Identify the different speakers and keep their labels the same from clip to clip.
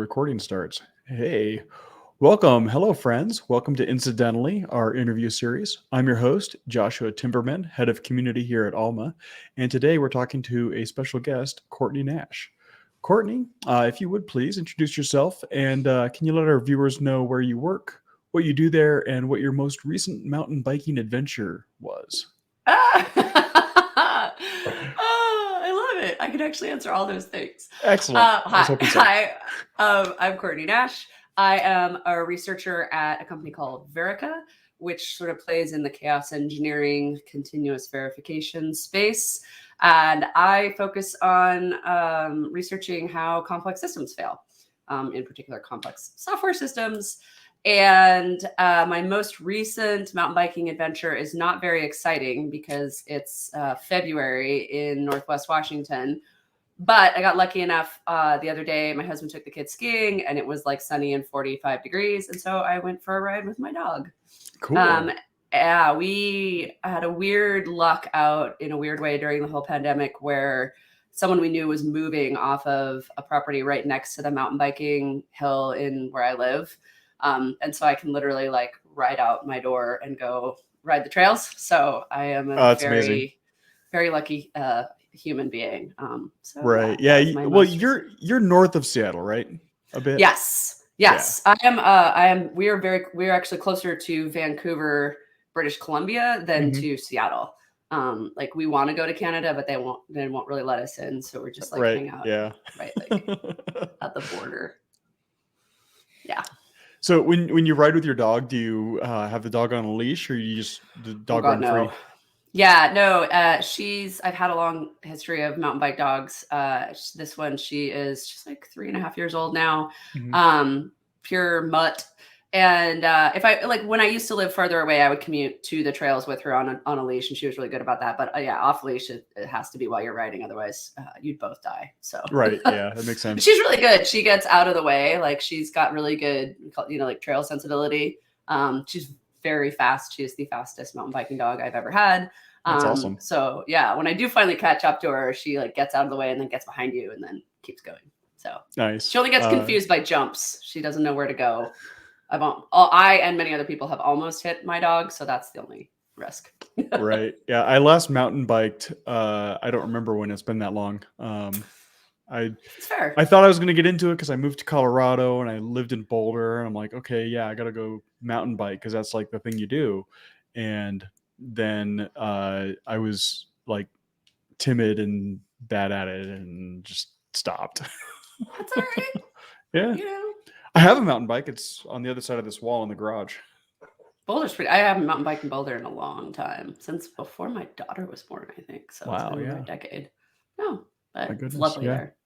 Speaker 1: recording starts. Hey, welcome. Hello, friends. Welcome to Incidentally, our interview series. I'm your host, Joshua Timberman, head of community here at Alma. And today we're talking to a special guest, Courtney Nash. Courtney, if you would please introduce yourself and can you let our viewers know where you work, what you do there, and what your most recent mountain biking adventure was?
Speaker 2: Oh, I love it. I could actually answer all those things.
Speaker 1: Excellent. I was hoping so.
Speaker 2: Hi. I'm Courtney Nash. I am a researcher at a company called Verica, which sort of plays in the chaos engineering continuous verification space. And I focus on researching how complex systems fail, in particular complex software systems. And my most recent mountain biking adventure is not very exciting because it's February in Northwest Washington. But I got lucky enough the other day. My husband took the kids skiing and it was like sunny and 45 degrees. And so I went for a ride with my dog.
Speaker 1: Cool.
Speaker 2: Yeah, we had a weird luck out in a weird way during the whole pandemic where someone we knew was moving off of a property right next to the mountain biking hill in where I live. And so I can literally like ride out my door and go ride the trails. So I am a very, very lucky human being.
Speaker 1: Right. Yeah. You're north of Seattle, right? A bit.
Speaker 2: Yes. Yes. Yeah. We are actually closer to Vancouver, British Columbia than to Seattle. Like we want to go to Canada, but they won't really let us in. So we're just like hang out.
Speaker 1: Yeah.
Speaker 2: Right. Like at the border. Yeah.
Speaker 1: So when you ride with your dog, do you have the dog on a leash or you just the dog run free?
Speaker 2: Yeah, no, I've had a long history of mountain bike dogs. This one, she is just like 3.5 years old now. Pure mutt. And when I used to live further away, I would commute to the trails with her on a leash, and she was really good about that. But yeah, off leash, it has to be while you're riding. Otherwise, you'd both die. So
Speaker 1: right, yeah, that makes sense.
Speaker 2: She's really good. She gets out of the way. Like she's got really good, like trail sensibility. She's very fast. She is the fastest mountain biking dog I've ever had.
Speaker 1: That's awesome.
Speaker 2: So yeah, when I do finally catch up to her, she like gets out of the way and then gets behind you and then keeps going. So
Speaker 1: nice.
Speaker 2: She only gets confused by jumps. She doesn't know where to go. I and many other people have almost hit my dog, so that's the only risk.
Speaker 1: Right. Yeah, I last mountain biked. I don't remember when. It's been that long.
Speaker 2: It's fair.
Speaker 1: I thought I was going to get into it because I moved to Colorado and I lived in Boulder, and I'm like, okay, yeah, I got to go mountain bike because that's like the thing you do. And then I was like timid and bad at it and just stopped.
Speaker 2: That's all right.
Speaker 1: Yeah. I have a mountain bike. It's on the other side of this wall in the garage.
Speaker 2: Boulder's pretty. I haven't mountain biked in Boulder in a long time, since before my daughter was born, I think. So
Speaker 1: wow,
Speaker 2: it's been over a decade. No, but it's lovely there.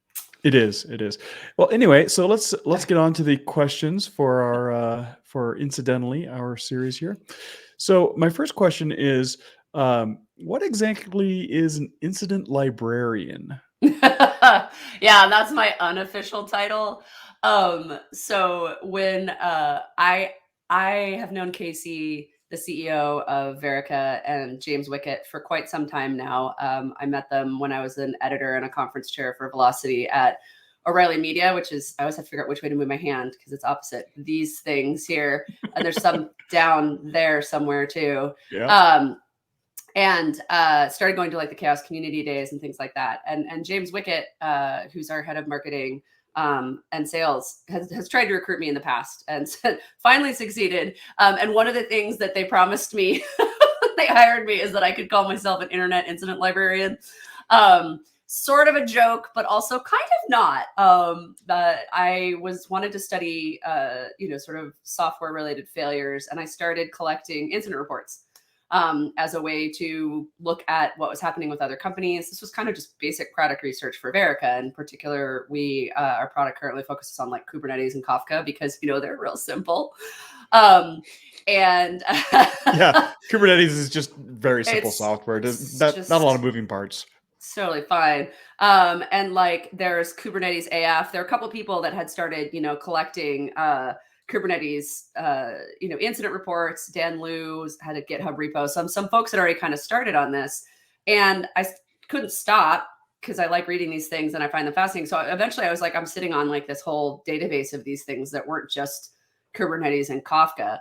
Speaker 1: It is. Well, anyway, so let's get on to the questions for our for Incidentally, our series here. So my first question is, what exactly is an incident librarian?
Speaker 2: Yeah, that's my unofficial title. So when I have known Casey, the CEO of Verica, and James Wickett for quite some time now. I met them when I was an editor and a conference chair for Velocity at O'Reilly Media, which is, I always have to figure out which way to move my hand because it's opposite these things here. And there's some down there somewhere too.
Speaker 1: Yeah.
Speaker 2: And started going to like the Chaos Community Days and things like that. And James Wickett, who's our head of marketing and sales, has tried to recruit me in the past and finally succeeded. And one of the things that they promised me, they hired me, is that I could call myself an Internet Incident Librarian. Sort of a joke, but also kind of not. I wanted to study, sort of software related failures, and I started collecting incident reports as a way to look at what was happening with other companies. This was kind of just basic product research for Verica. In particular, our product currently focuses on like Kubernetes and Kafka because, they're real simple.
Speaker 1: Yeah, Kubernetes is just very simple software. Not a lot of moving parts.
Speaker 2: It's totally fine. And like there's Kubernetes AF. There are a couple of people that had started, collecting Kubernetes, incident reports. Dan Liu had a GitHub repo. Some folks had already kind of started on this, and I couldn't stop. because I like reading these things and I find them fascinating. So eventually I was like, I'm sitting on like this whole database of these things that weren't just Kubernetes and Kafka.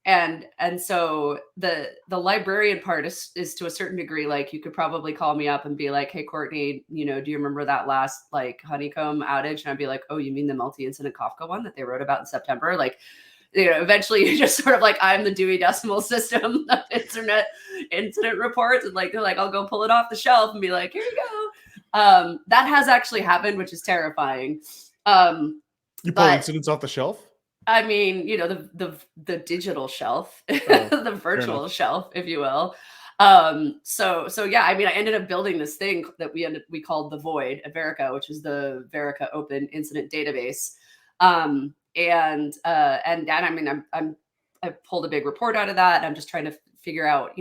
Speaker 2: And so the librarian part is to a certain degree, like you could probably call me up and be like, hey, Courtney, do you remember that last like honeycomb outage? And I'd be like, oh, you mean the multi-incident Kafka one that they wrote about in September? Like, eventually you just sort of like, I'm the Dewey Decimal System of Internet Incident reports. And like, they're like, I'll go pull it off the shelf and be like, here you go. That has actually happened, which is terrifying.
Speaker 1: You pull incidents off the shelf?
Speaker 2: I mean, the digital shelf, the virtual shelf, if you will. So yeah, I mean, I ended up building this thing that we called the Void at Verica, which is the Verica Open Incident Database. And I mean, I pulled a big report out of that. And I'm just trying to figure out,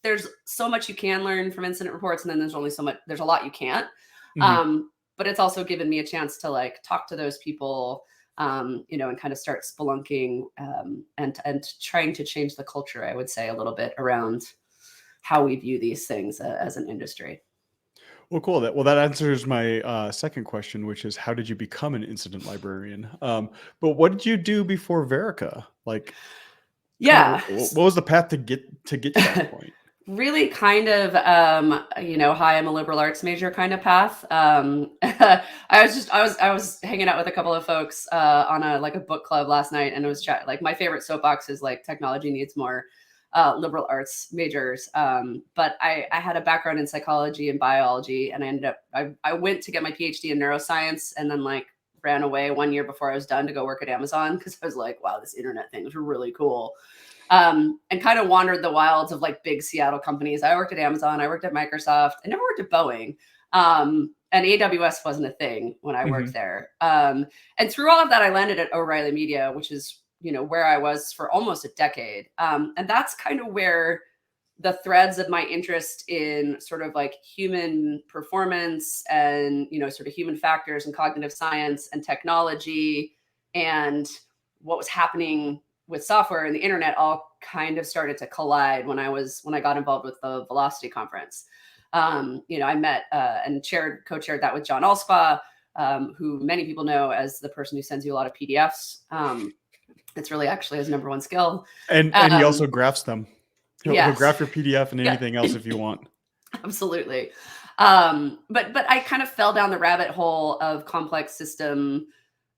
Speaker 2: there's so much you can learn from incident reports, and then there's a lot you can't. But it's also given me a chance to like talk to those people, and kind of start spelunking, and trying to change the culture, I would say, a little bit around how we view these things as an industry.
Speaker 1: Well, cool. That answers my second question, which is how did you become an incident librarian? But what did you do before Verica? Like,
Speaker 2: yeah,
Speaker 1: what was the path to get to that point?
Speaker 2: Really kind of, hi, I'm a liberal arts major kind of path. I was hanging out with a couple of folks on a book club last night, and it was like my favorite soapbox is like technology needs more liberal arts majors. But I had a background in psychology and biology, and I went to get my PhD in neuroscience, and then like ran away 1 year before I was done to go work at Amazon, because I was like, wow, this internet thing is really cool. And kind of wandered the wilds of like big Seattle companies. I worked at Amazon, I worked at Microsoft, I never worked at Boeing. And AWS wasn't a thing when I worked there. And through all of that, I landed at O'Reilly Media, which is, where I was for almost a decade. And that's kind of where the threads of my interest in sort of like human performance and, sort of human factors and cognitive science and technology and what was happening with software and the internet all kind of started to collide when I got involved with the Velocity Conference. I met and co-chaired that with John Alspa, who many people know as the person who sends you a lot of PDFs. It's really actually his number one skill.
Speaker 1: And he also graphs them. He'll graph your PDF and anything else if you want. Absolutely.
Speaker 2: But I kind of fell down the rabbit hole of complex system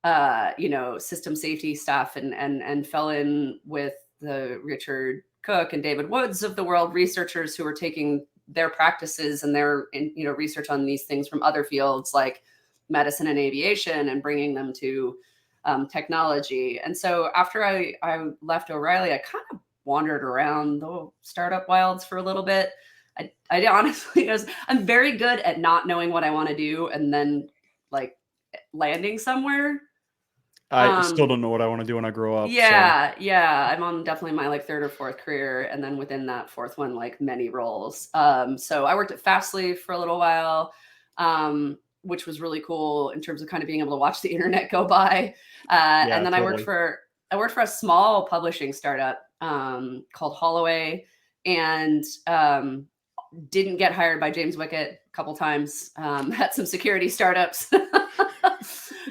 Speaker 2: safety stuff and fell in with the Richard Cook and David Woods of the world, researchers who were taking their practices and their research on these things from other fields like medicine and aviation and bringing them to technology. And so after I left O'Reilly, I kind of wandered around the startup wilds for a little bit. I honestly I'm very good at not knowing what I want to do and then like landing somewhere.
Speaker 1: I still don't know what I want to do when I grow up.
Speaker 2: Yeah. I'm on definitely my like third or fourth career. And then within that fourth one, like many roles. So I worked at Fastly for a little while, which was really cool in terms of kind of being able to watch the internet go by. And then totally. I worked for a small publishing startup called Holloway, and didn't get hired by James Wickett a couple times, had some security startups.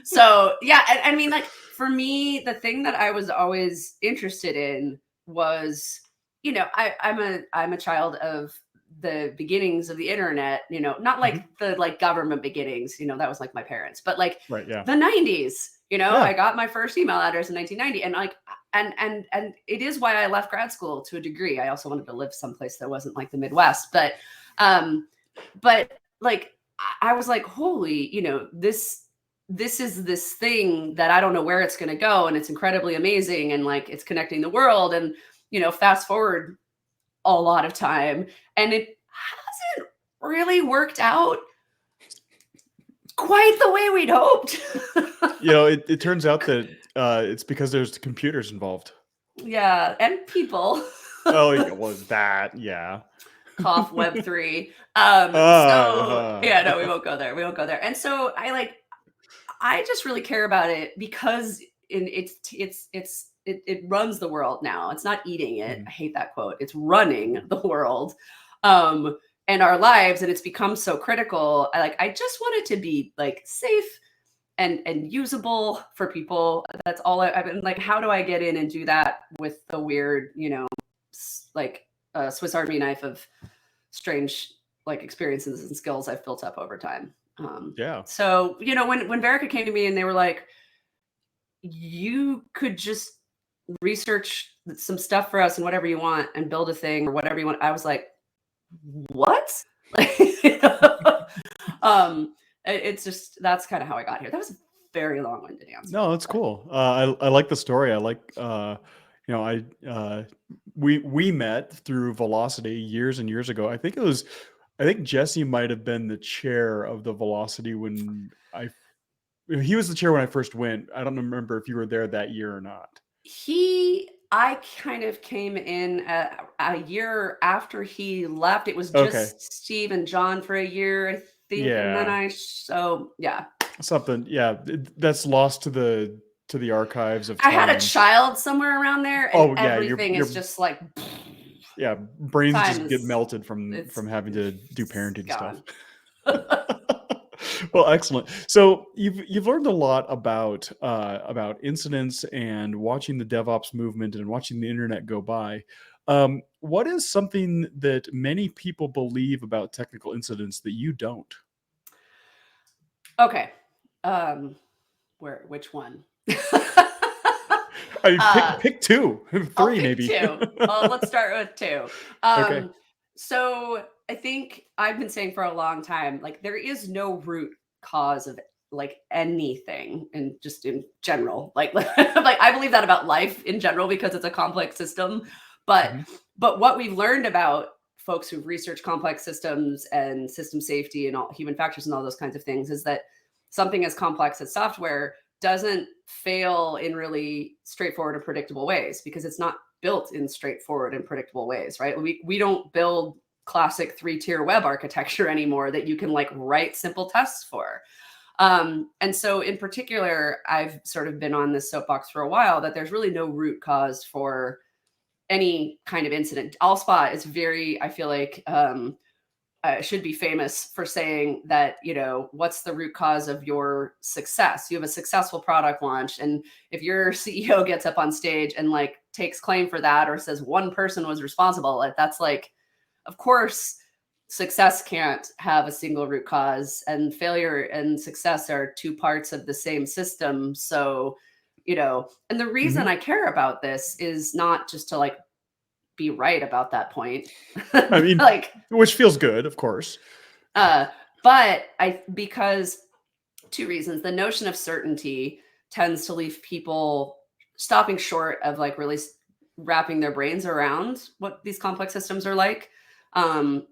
Speaker 2: So yeah, I mean, like for me, the thing that I was always interested in was, I'm a child of the beginnings of the internet, not like the like government beginnings, that was like my parents, but like the 90s, I got my first email address in 1990, and like, and it is why I left grad school to a degree. I also wanted to live someplace that wasn't like the Midwest, but like I was like, holy, this is this thing that I don't know where it's going to go. And it's incredibly amazing. And like, it's connecting the world. And, fast forward a lot of time, and it hasn't really worked out quite the way we'd hoped.
Speaker 1: It turns out that it's because there's computers involved.
Speaker 2: Yeah. And people.
Speaker 1: Oh, yeah, was that? Yeah.
Speaker 2: Cough Web3. No, we won't go there. And so I just really care about it because it runs the world now. It's not eating it. I hate that quote. It's running the world. and our lives, and it's become so critical. I just want it to be like safe and usable for people. That's all I've been like, how do I get in and do that with the weird, like Swiss Army knife of strange like experiences and skills I've built up over time.
Speaker 1: Yeah.
Speaker 2: So, when Verica came to me and they were like, you could just research some stuff for us and whatever you want and build a thing or whatever you want. I was like, what? It's just, that's kind of how I got here. That was a very long-winded answer.
Speaker 1: No, that's cool. I like the story. I like, we met through Velocity years and years ago. I think Jesse might have been the chair of the Velocity when he was the chair when I first went. I don't remember if you were there that year or not.
Speaker 2: I kind of came in a year after he left. It was just Steve and John for a year, I think.
Speaker 1: Yeah.
Speaker 2: And then yeah.
Speaker 1: Something, yeah, that's lost to the archives of time.
Speaker 2: I had a child somewhere around there, and everything is just like,
Speaker 1: yeah, brains just get melted from having to do parenting stuff. Well, excellent. So you've learned a lot about incidents and watching the DevOps movement and watching the internet go by. What is something that many people believe about technical incidents that you don't?
Speaker 2: Okay. Which one?
Speaker 1: I mean, pick two, three, maybe.
Speaker 2: Two. Let's start with two.
Speaker 1: Okay.
Speaker 2: So I think I've been saying for a long time, like, there is no root cause of like anything, and just in general, like I believe that about life in general because it's a complex system. But what we've learned about folks who've researched complex systems and system safety and all human factors and all those kinds of things is that something as complex as software doesn't fail in really straightforward and predictable ways because it's not built in straightforward and predictable ways, right? We don't build classic 3-tier web architecture anymore that you can like write simple tests for. And so in particular, I've sort of been on this soapbox for a while that there's really no root cause for any kind of incident. Allspot is very, I feel like, should be famous for saying that, what's the root cause of your success? You have a successful product launch, and if your CEO gets up on stage and like takes claim for that or says one person was responsible, like, that's like, of course, success can't have a single root cause, and failure and success are two parts of the same system. So, and the reason I care about this is not just to like be right about that point.
Speaker 1: I mean, like, which feels good, of course.
Speaker 2: But because two reasons. The notion of certainty tends to leave people stopping short of like really wrapping their brains around what these complex systems are like. And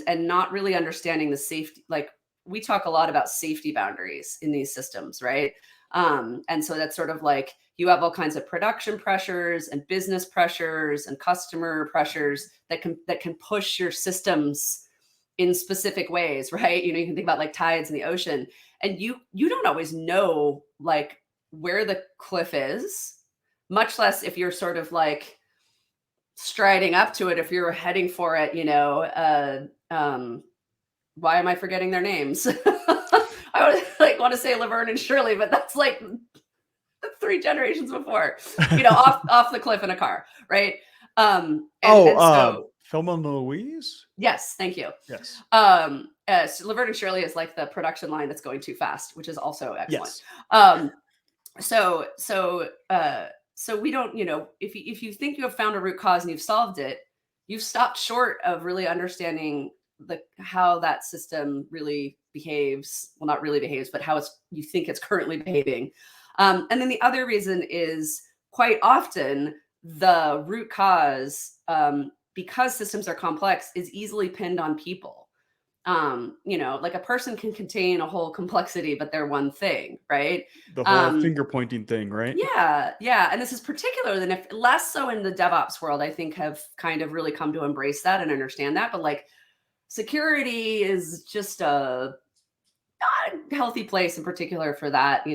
Speaker 2: not really understanding the safety. Like, we talk a lot about safety boundaries in these systems, right? And so that's sort of like, you have all kinds of production pressures and business pressures and customer pressures that can push your systems in specific ways, right? You can think about like tides in the ocean, and you don't always know like where the cliff is, much less if you're sort of like striding up to it. If you're heading for it, why am I forgetting their names? I would like want to say Laverne and Shirley, but that's like 3 generations before, off the cliff in a car, right?
Speaker 1: So Thelma and Louise?
Speaker 2: Yes, thank you.
Speaker 1: Yes.
Speaker 2: So Laverne and Shirley is like the production line that's going too fast, which is also excellent.
Speaker 1: Yes.
Speaker 2: So we don't, if you think you have found a root cause and you've solved it, you've stopped short of really understanding how that system really behaves. Well, not really behaves, but how you think it's currently behaving. And then the other reason is quite often the root cause, because systems are complex, is easily pinned on people. Like a person can contain a whole complexity, but they're one thing, right?
Speaker 1: The whole finger pointing thing, right?
Speaker 2: Yeah. And this is particular less so in the DevOps world, I think, have kind of really come to embrace that and understand that. But like, security is just not a healthy place in particular for that,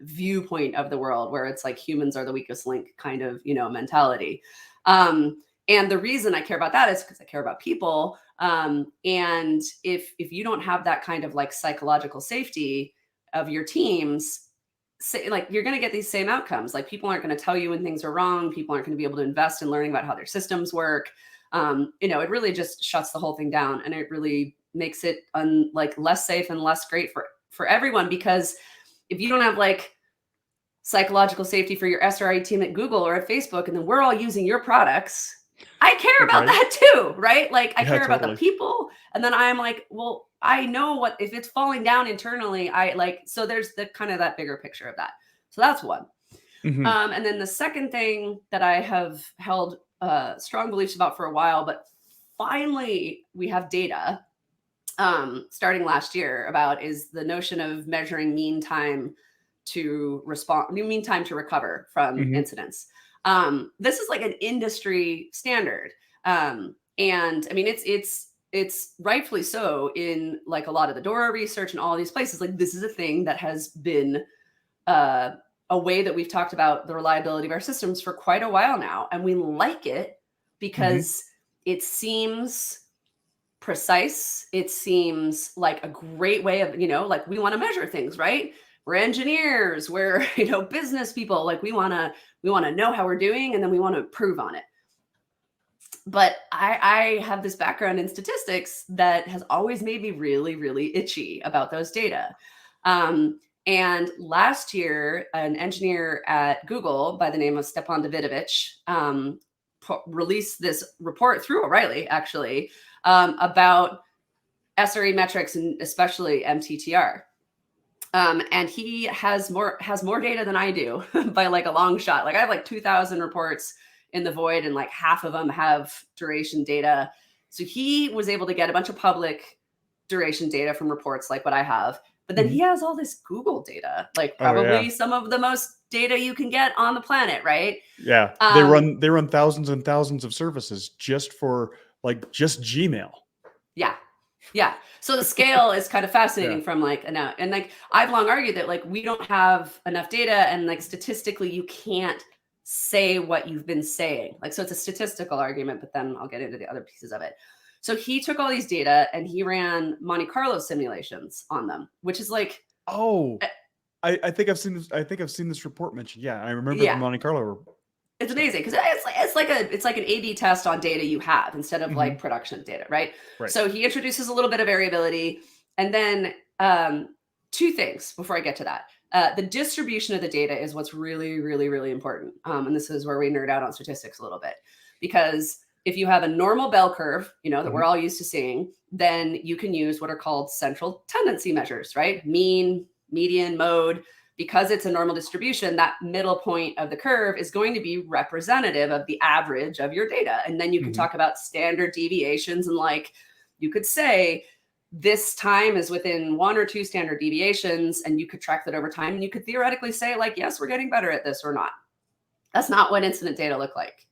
Speaker 2: viewpoint of the world where it's like humans are the weakest link kind of, mentality. And the reason I care about that is because I care about people. And if you don't have that kind of like psychological safety of your teams, like you're going to get these same outcomes. Like people aren't going to tell you when things are wrong. People aren't going to be able to invest in learning about how their systems work. It really just shuts the whole thing down, and it really makes it like less safe and less great for everyone. Because if you don't have like psychological safety for your SRE team at Google or at Facebook, and then we're all using your products, I care about that too, right? Like I care about the people. And then I'm like, well, I know what, if it's falling down internally, so there's the kind of that bigger picture of that. So that's one. And then the second thing that I have held strong beliefs about for a while, but finally we have data starting last year about, is the notion of measuring mean time to recover from incidents. This is like an industry standard. And I mean, it's rightfully so in like a lot of the DORA research and all these places. Like this is a thing that has been a way that we've talked about the reliability of our systems for quite a while now. And we like it because it seems precise. It seems like a great way of, like we want to measure things, right? We're engineers, we're, business people. Like we want to know how we're doing, and then we want to improve on it. But I have this background in statistics that has always made me really, really itchy about those data. And last year, an engineer at Google by the name of Stepan Davidovich released this report through O'Reilly, actually, about SRE metrics and especially MTTR. And he has more data than I do by like a long shot. Like I have like 2,000 reports in the void, and like half of them have duration data. So he was able to get a bunch of public duration data from reports like what I have. But then he has all this Google data, like probably some of the most data you can get on the planet, right?
Speaker 1: Yeah, they run thousands and thousands of services just for just Gmail.
Speaker 2: Yeah. Yeah. So the scale is kind of fascinating from like, and like, I've long argued that like, we don't have enough data, and like statistically you can't say what you've been saying. Like, so it's a statistical argument, but then I'll get into the other pieces of it. So he took all these data and he ran Monte Carlo simulations on them, which is like,
Speaker 1: I think I've seen this. I think I've seen this report mentioned. Yeah, I remember the Monte Carlo report.
Speaker 2: It's amazing because it's like an A/B test on data you have instead of like production data, right? So he introduces a little bit of variability, and then two things before I get to that. The distribution of the data is what's really, really, really important, and this is where we nerd out on statistics a little bit, because if you have a normal bell curve, that we're all used to seeing, then you can use what are called central tendency measures, right? Mean, median, mode. Because it's a normal distribution, that middle point of the curve is going to be representative of the average of your data. And then you can talk about standard deviations, and like you could say this time is within 1 or 2 standard deviations, and you could track that over time, and you could theoretically say like, yes, we're getting better at this or not. That's not what incident data look like.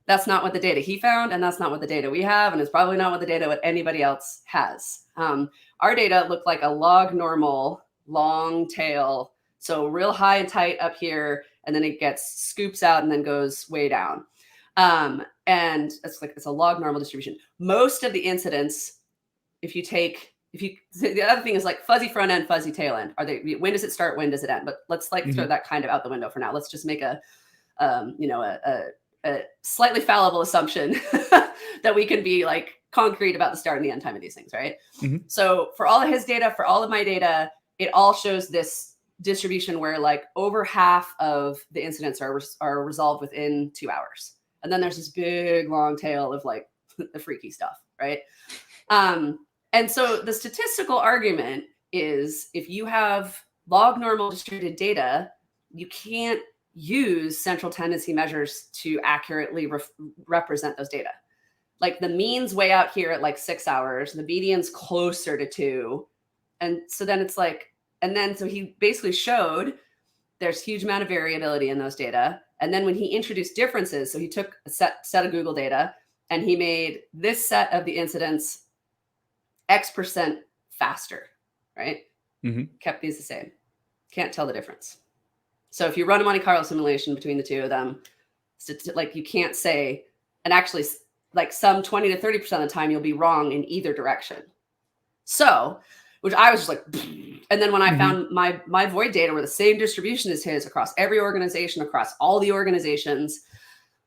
Speaker 2: That's not what the data he found, and that's not what the data we have, and it's probably not what the data what anybody else has. Our data looked like a log normal, long tail. So real high and tight up here, and then it scoops out and then goes way down. And it's a log normal distribution. Most of the incidents, the other thing is like fuzzy front end, fuzzy tail end. When does it start? When does it end? But let's throw that kind of out the window for now. Let's just make a slightly fallible assumption that we can be like concrete about the start and the end time of these things, right? So for all of his data, for all of my data, it all shows this distribution where like over half of the incidents are resolved within 2 hours. And then there's this big long tail of like the freaky stuff, right? And so the statistical argument is if you have log normal distributed data, you can't use central tendency measures to accurately represent those data. Like the mean's way out here at like 6 hours, the median's closer to 2. And so then it's like, so he basically showed there's huge amount of variability in those data. And then when he introduced differences, so he took a set of Google data and he made this set of the incidents X% faster, right? Kept these the same. Can't tell the difference. So if you run a Monte Carlo simulation between the two of them, like you can't say And actually, like some 20 to 30% of the time, you'll be wrong in either direction. So, which I was just like, and then when I found my void data were the same distribution as his across every organization, across all the organizations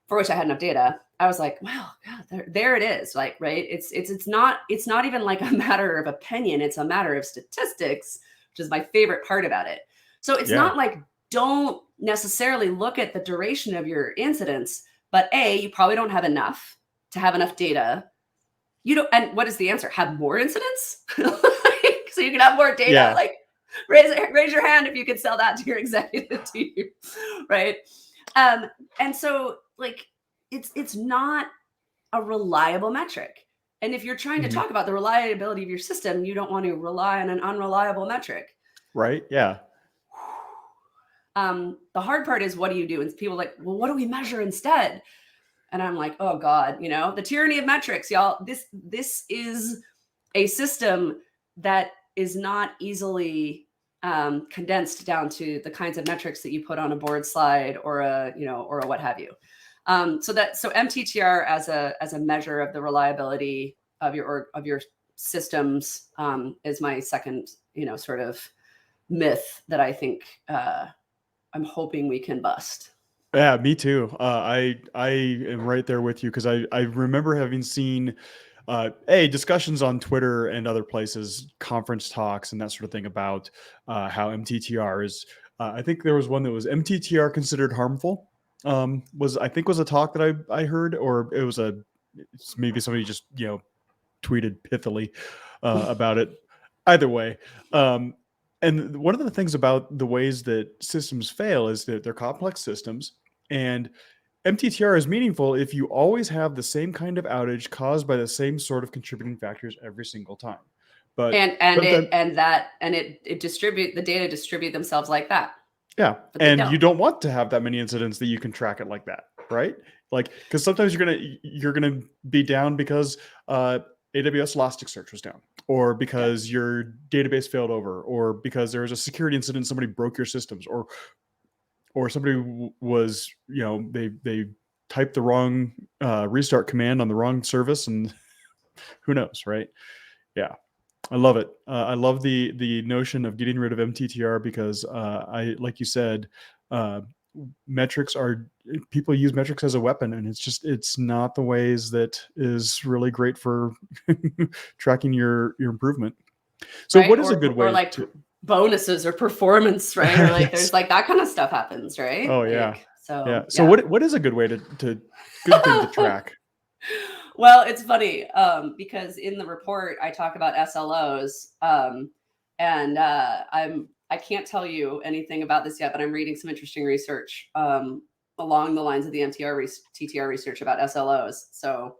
Speaker 2: for which I had enough data, I was like, wow, God, there it is. Like, right. It's not even like a matter of opinion. It's a matter of statistics, which is my favorite part about it. So it's not like, don't necessarily look at the duration of your incidents, but you probably don't have enough to have enough data. You don't, and what is the answer? Have more incidents? So you can have more data.
Speaker 1: Yeah.
Speaker 2: Like raise your hand if you could sell that to your executive team, right? And so like it's not a reliable metric. And if you're trying to talk about the reliability of your system, you don't want to rely on an unreliable metric.
Speaker 1: Right. Yeah.
Speaker 2: The hard part is, what do you do? And people are like, well, what do we measure instead? And I'm like, oh God, the tyranny of metrics, y'all. This is a system that is not easily condensed down to the kinds of metrics that you put on a board slide or a what have you. So MTTR as a measure of the reliability of your systems is my second, sort of myth that I think I'm hoping we can bust.
Speaker 1: Yeah, me too. I am right there with you, because I remember having seen discussions on Twitter and other places, conference talks and that sort of thing about how MTTR is. I think there was one that was MTTR considered harmful. Was a talk that I heard, or it was maybe somebody just tweeted pithily about it. Either way. And one of the things about the ways that systems fail is that they're complex systems, and MTTR is meaningful if you always have the same kind of outage caused by the same sort of contributing factors every single time. But
Speaker 2: the data distribute themselves like that.
Speaker 1: Yeah, and you don't want to have that many incidents that you can track it like that, right? Like, because sometimes you're gonna be down because AWS Elasticsearch was down, or because your database failed over, or because there was a security incident, somebody broke your systems, or somebody was, they typed the wrong restart command on the wrong service, and who knows, right? Yeah. I love it. I love the notion of getting rid of MTTR, because like you said, people use metrics as a weapon, and it's not the ways that is really great for tracking your improvement. So what is a good way,
Speaker 2: or like bonuses or performance, right? Or like there's like that kind of stuff happens, right?
Speaker 1: Oh,
Speaker 2: like,
Speaker 1: yeah.
Speaker 2: So
Speaker 1: So what is a good way to good thing to track?
Speaker 2: Well, it's funny because in the report I talk about SLOs, and I can't tell you anything about this yet, but I'm reading some interesting research along the lines of the TTR research about SLOs. So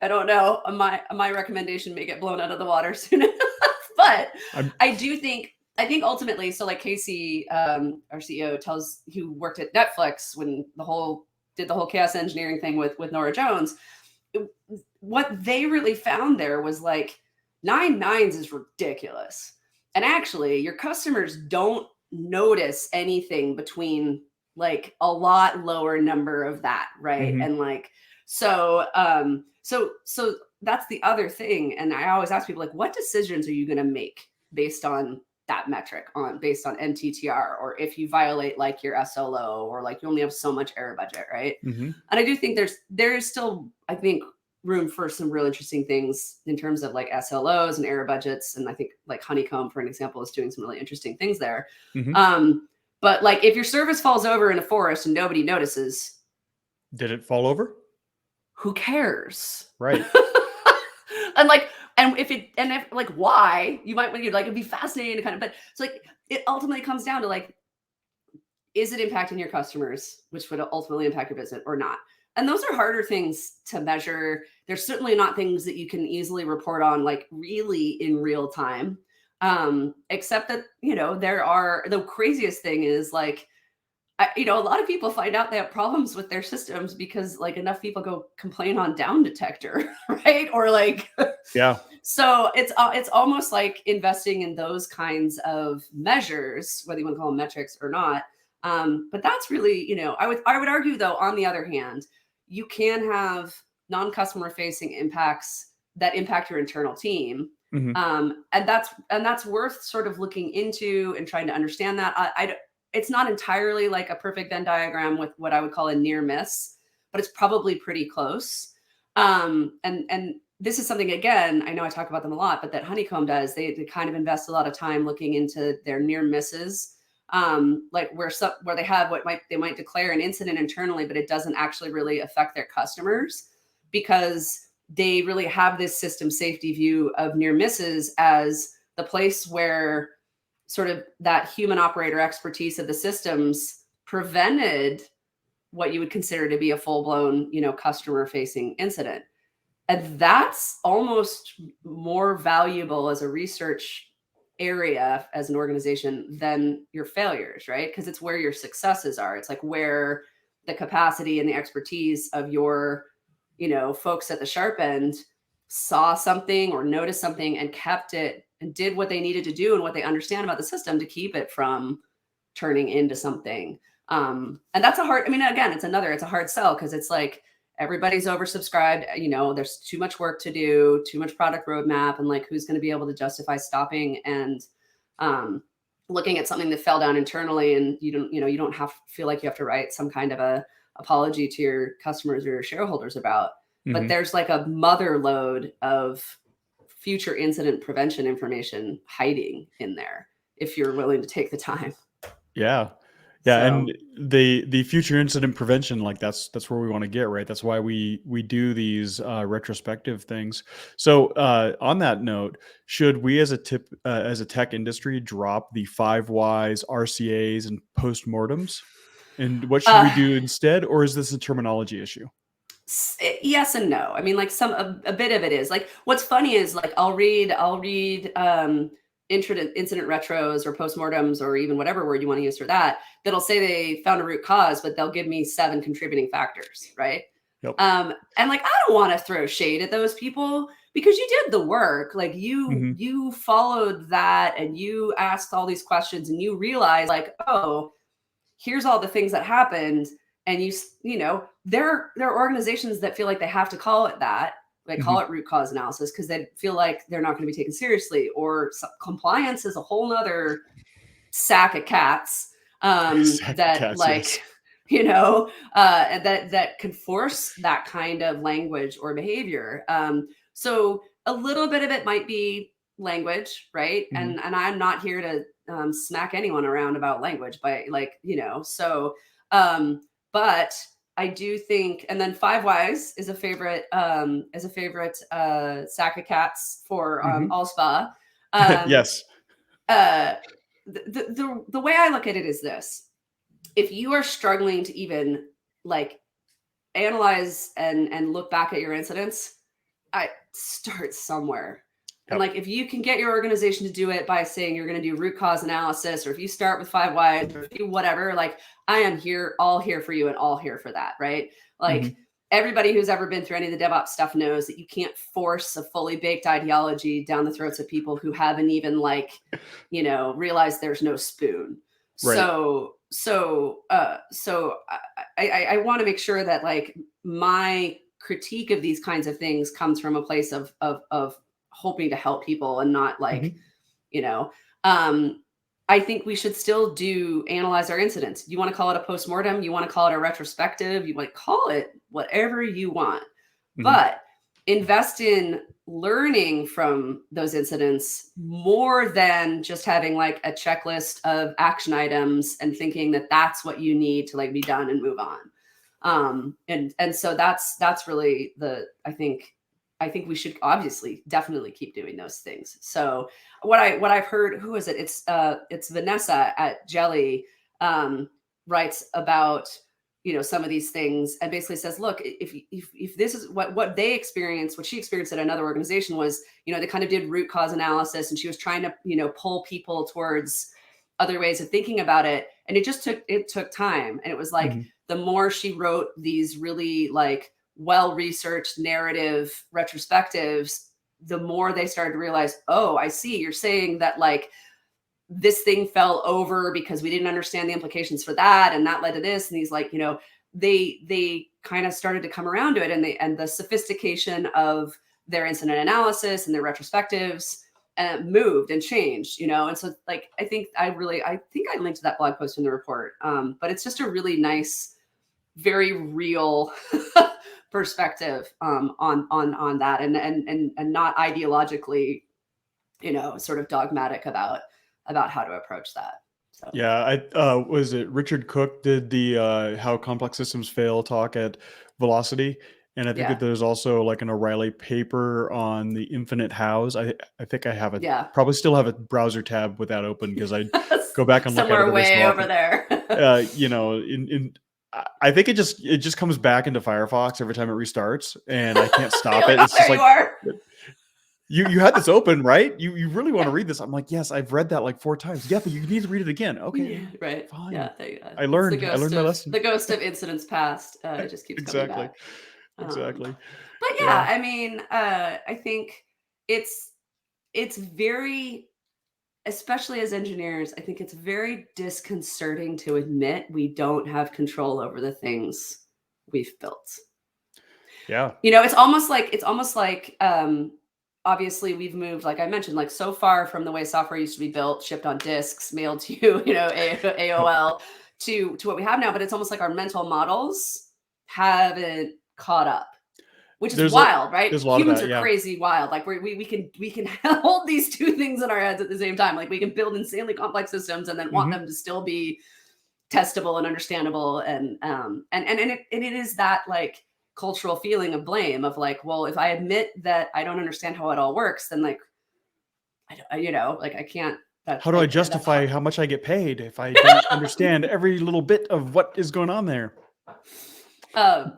Speaker 2: I don't know. My recommendation may get blown out of the water soon enough, but I think ultimately, so like Casey, our CEO, who worked at Netflix when did the whole chaos engineering thing with Nora Jones. What they really found there was like 9 nines is ridiculous. And actually your customers don't notice anything between like a lot lower number of that. Right. And like, so that's the other thing. And I always ask people, like, what decisions are you going to make based on that metric, based on MTTR, or if you violate like your SLO, or like you only have so much error budget, right? And I do think there is still, I think, room for some real interesting things in terms of like SLOs and error budgets. And I think like Honeycomb, for an example, is doing some really interesting things there. But like if your service falls over in a forest and nobody notices,
Speaker 1: did it fall over?
Speaker 2: Who cares?
Speaker 1: Right.
Speaker 2: And if like why, you might like, it'd be fascinating to kind of, but it's like it ultimately comes down to like, is it impacting your customers, which would ultimately impact your business, or not? And those are harder things to measure. They're certainly not things that you can easily report on like really in real time. Except that, the craziest thing is like, a lot of people find out they have problems with their systems because like enough people go complain on Down Detector, right? Or like,
Speaker 1: yeah.
Speaker 2: So it's almost like investing in those kinds of measures, whether you want to call them metrics or not. But that's really, I would argue though, on the other hand, you can have non-customer facing impacts that impact your internal team. And that's worth sort of looking into and trying to understand that. It's not entirely like a perfect Venn diagram with what I would call a near miss, but it's probably pretty close. And this is something, again, I know I talk about them a lot, but that Honeycomb does. They kind of invest a lot of time looking into their near misses, like where they have they might declare an incident internally, but it doesn't actually really affect their customers, because they really have this system safety view of near misses as the place where sort of that human operator expertise of the systems prevented what you would consider to be a full-blown, customer facing incident. And that's almost more valuable as a research area as an organization than your failures, right? Because it's where your successes are. It's like where the capacity and the expertise of your, folks at the sharp end saw something or noticed something and kept it and did what they needed to do and what they understand about the system to keep it from turning into something. And that's again, it's a hard sell, because it's like everybody's oversubscribed. There's too much work to do, too much product roadmap, and like who's going to be able to justify stopping and looking at something that fell down internally, and you don't feel like you have to write some kind of a apology to your customers or your shareholders about. But there's like a mother lode of future incident prevention information hiding in there if you're willing to take the time.
Speaker 1: Yeah. And the future incident prevention, like that's where we want to get, right? That's why we do these retrospective things. So on that note, should we as a tech industry drop the 5 whys, RCAs, and postmortems? And what should we do instead? Or is this a terminology issue?
Speaker 2: Yes and no. I mean, like a bit of it is. Like, what's funny is like I'll read incident retros or postmortems or even whatever word you want to use for that'll say they found a root cause, but they'll give me 7 contributing factors, right?
Speaker 1: Yep.
Speaker 2: And like, I don't want to throw shade at those people, because you did the work. Like you followed that and you asked all these questions and you realized like, oh, here's all the things that happened. And there are organizations that feel like they have to call it that. They call it root cause analysis because they feel like they're not going to be taken seriously, or compliance is a whole nother sack of cats that can force that kind of language or behavior. So a little bit of it might be language, right? And I'm not here to smack anyone around about language, but but I do think, and then 5 whys is a favorite sack of cats for Allspa.
Speaker 1: Yes.
Speaker 2: The way I look at it is this: if you are struggling to even like analyze and look back at your incidents, I start somewhere. And like, if you can get your organization to do it by saying you're going to do root cause analysis, or if you start with 5 whys, or if you whatever, like I am all here for you and all here for that, right? Like everybody who's ever been through any of the DevOps stuff knows that you can't force a fully baked ideology down the throats of people who haven't even realized there's no spoon. Right. So I want to make sure that like my critique of these kinds of things comes from a place of hoping to help people and not like, I think we should still analyze our incidents. You want to call it a postmortem, you want to call it a retrospective, you want to call it whatever you want, but invest in learning from those incidents more than just having like a checklist of action items and thinking that that's what you need to like be done and move on. And so that's really I think we should obviously definitely keep doing those things. So what I've heard, who is it? It's Vanessa at Jelly, writes about, some of these things and basically says, look, if this is what they experienced, what she experienced at another organization was, they kind of did root cause analysis, and she was trying to, pull people towards other ways of thinking about it. And it took time. And it was like, the more she wrote these really like well-researched narrative retrospectives, the more they started to realize, oh, I see, you're saying that like this thing fell over because we didn't understand the implications for that, and that led to this. And he's like, they kind of started to come around to it, and the sophistication of their incident analysis and their retrospectives moved and changed, and so like I think I linked to that blog post in the report, but it's just a really nice, very real perspective on that, and not ideologically, sort of dogmatic about how to approach that. So.
Speaker 1: Yeah, was it Richard Cook did the How Complex Systems Fail talk at Velocity, and I think that there's also like an O'Reilly paper on the infinite hows. I think I have probably still have a browser tab with that open because I go back and look at it every
Speaker 2: way
Speaker 1: so
Speaker 2: over there.
Speaker 1: I think it just comes back into Firefox every time it restarts, and I can't stop it.
Speaker 2: Like,
Speaker 1: it's just like
Speaker 2: you
Speaker 1: had this open, right? You really want to read this? I'm like, yes, I've read that like 4 times. Yeah, but you need to read it again. Okay,
Speaker 2: yeah, right?
Speaker 1: Fine.
Speaker 2: Yeah,
Speaker 1: I learned my lesson.
Speaker 2: The ghost of incidents past. It just keeps coming back.
Speaker 1: Exactly.
Speaker 2: But yeah, I mean, I think it's very, especially as engineers, I think it's very disconcerting to admit we don't have control over the things we've built.
Speaker 1: Yeah.
Speaker 2: It's almost like obviously we've moved, like I mentioned, like so far from the way software used to be built, shipped on disks, mailed to AOL to what we have now. But it's almost like our mental models haven't caught up, which is wild, right? Humans are crazy wild. Like we can hold these two things in our heads at the same time. Like we can build insanely complex systems and then want them to still be testable and understandable. And it is that like cultural feeling of blame of like, well, if I admit that I don't understand how it all works, then like, I can't.
Speaker 1: How do I justify how much I get paid if I don't understand every little bit of what is going on there?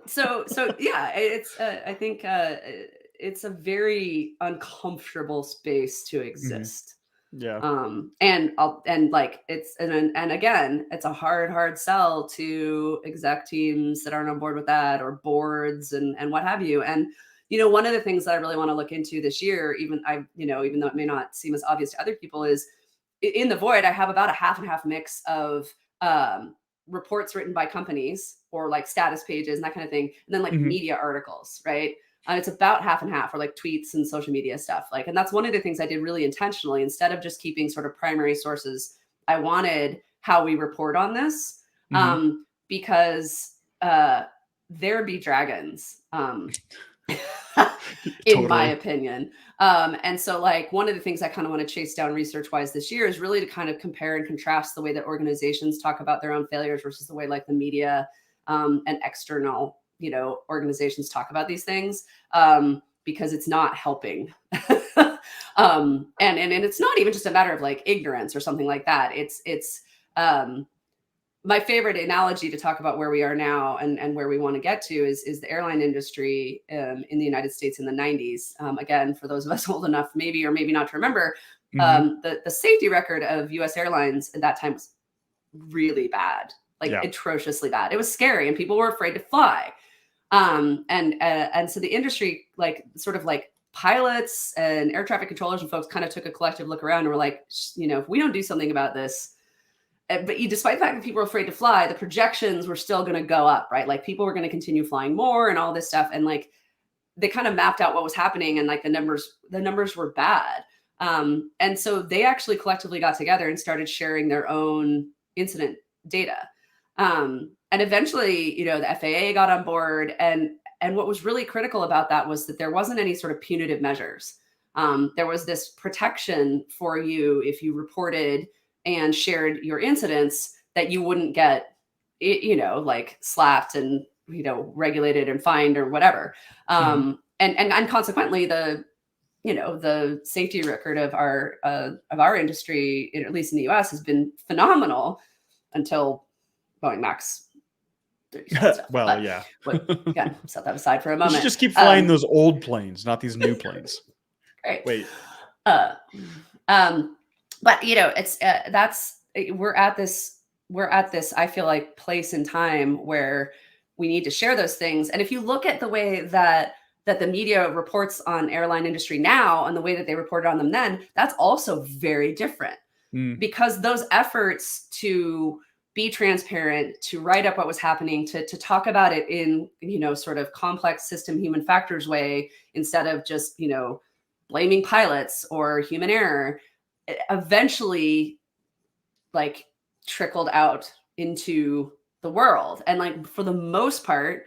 Speaker 2: So yeah, it's I think it's a very uncomfortable space to exist.
Speaker 1: Yeah.
Speaker 2: And like and again, it's a hard sell to exec teams that aren't on board with that, or boards and what have you. And one of the things that I really want to look into this year, even though it may not seem as obvious to other people, is in the Void I have about a half and half mix of reports written by companies or like status pages and that kind of thing, and then like media articles, right? It's about half and half, or like tweets and social media stuff. Like, and that's one of the things I did really intentionally. Instead of just keeping sort of primary sources, I wanted how we report on this, because there be dragons, in my opinion. And so like one of the things I kind of want to chase down research wise this year is really to kind of compare and contrast the way that organizations talk about their own failures versus the way like the media and external organizations talk about these things, because it's not helping. And it's not even just a matter of like ignorance or something like that. It's my favorite analogy to talk about where we are now and where we want to get to is the airline industry in the United States in the 90s. Again, for those of us old enough, maybe or maybe not to remember, the safety record of US airlines at that time was really bad, like atrociously bad. It was scary and people were afraid to fly. And so the industry, like sort of like pilots and air traffic controllers and folks kind of took a collective look around and were like, if we don't do something about this, but despite the fact that people were afraid to fly, the projections were still going to go up, right? Like people were going to continue flying more and all this stuff. And like, they kind of mapped out what was happening, and like the numbers were bad. And so they actually collectively got together and started sharing their own incident data. And eventually, the FAA got on board, and what was really critical about that was that there wasn't any sort of punitive measures. There was this protection for you if you reported and shared your incidents, that you wouldn't get, like slapped and, regulated and fined or whatever. And consequently, the safety record of our industry, at least in the US, has been phenomenal until Boeing Max.
Speaker 1: Well,
Speaker 2: but,
Speaker 1: yeah.
Speaker 2: Again, set that aside for a moment.
Speaker 1: You should just keep flying those old planes, not these new planes.
Speaker 2: Great.
Speaker 1: Wait.
Speaker 2: But it's we're at this I feel like place in time where we need to share those things. And if you look at the way that the media reports on airline industry now and the way that they reported on them then, that's also very different, because those efforts to be transparent, to write up what was happening, to talk about it in, sort of complex system human factors way, instead of just, blaming pilots or human error, eventually like trickled out into the world. And like, for the most part,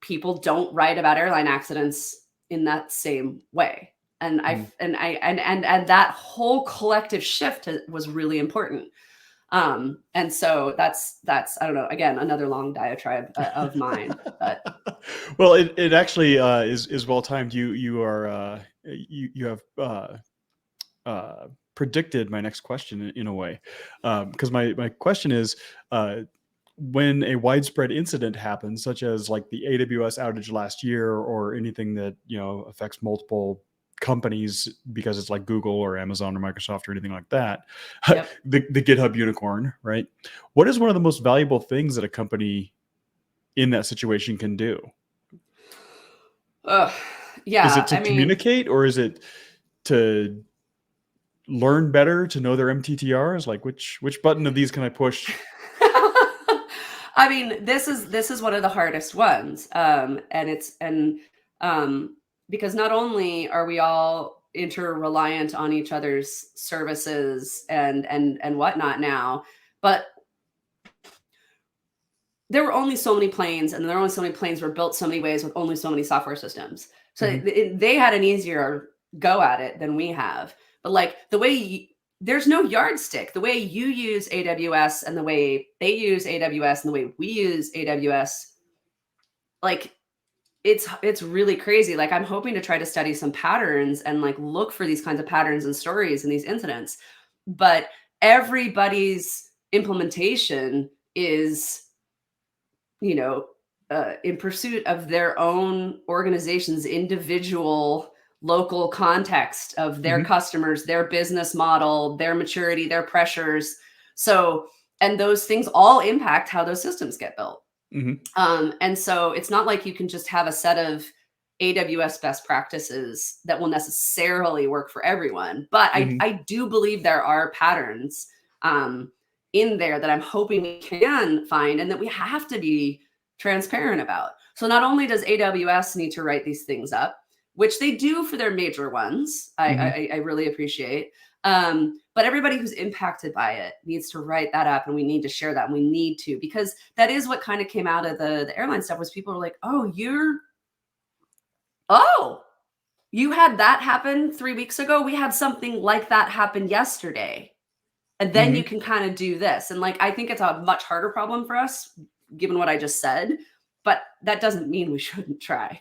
Speaker 2: people don't write about airline accidents in that same way. And and that whole collective shift was really important. And so that's, I don't know, again, another long diatribe of mine, but
Speaker 1: Well, it actually is well timed. You are you have predicted my next question in a way, because my question is, when a widespread incident happens, such as like the AWS outage last year, or anything that affects multiple companies because it's like Google or Amazon or Microsoft or anything like that,
Speaker 2: yep.
Speaker 1: the GitHub unicorn, right? What is one of the most valuable things that a company in that situation can do?
Speaker 2: Yeah,
Speaker 1: Is it to communicate, or is it to learn better, to know their MTTRs? Like, which button of these can I push?
Speaker 2: I mean, this is one of the hardest ones. Because not only are we all inter-reliant on each other's services and whatnot now, but there were only so many planes, and there were only so many planes were built so many ways with only so many software systems. So they had an easier go at it than we have. But like, the way there's no yardstick. The way you use AWS and the way they use AWS and the way we use AWS, like, it's really crazy. Like, I'm hoping to try to study some patterns and like look for these kinds of patterns and stories in these incidents. But everybody's implementation is, in pursuit of their own organization's individual local context of their customers, their business model, their maturity, their pressures. So, and those things all impact how those systems get built. And so it's not like you can just have a set of AWS best practices that will necessarily work for everyone. But I do believe there are patterns in there that I'm hoping we can find and that we have to be transparent about. So not only does AWS need to write these things up, which they do for their major ones, I really appreciate. But everybody who's impacted by it needs to write that up, and we need to share that. And we need to, because that is what kind of came out of the airline stuff, was people were like, oh, you had that happen 3 weeks ago. We had something like that happen yesterday. And then you can kind of do this. And like, I think it's a much harder problem for us, given what I just said, but that doesn't mean we shouldn't try.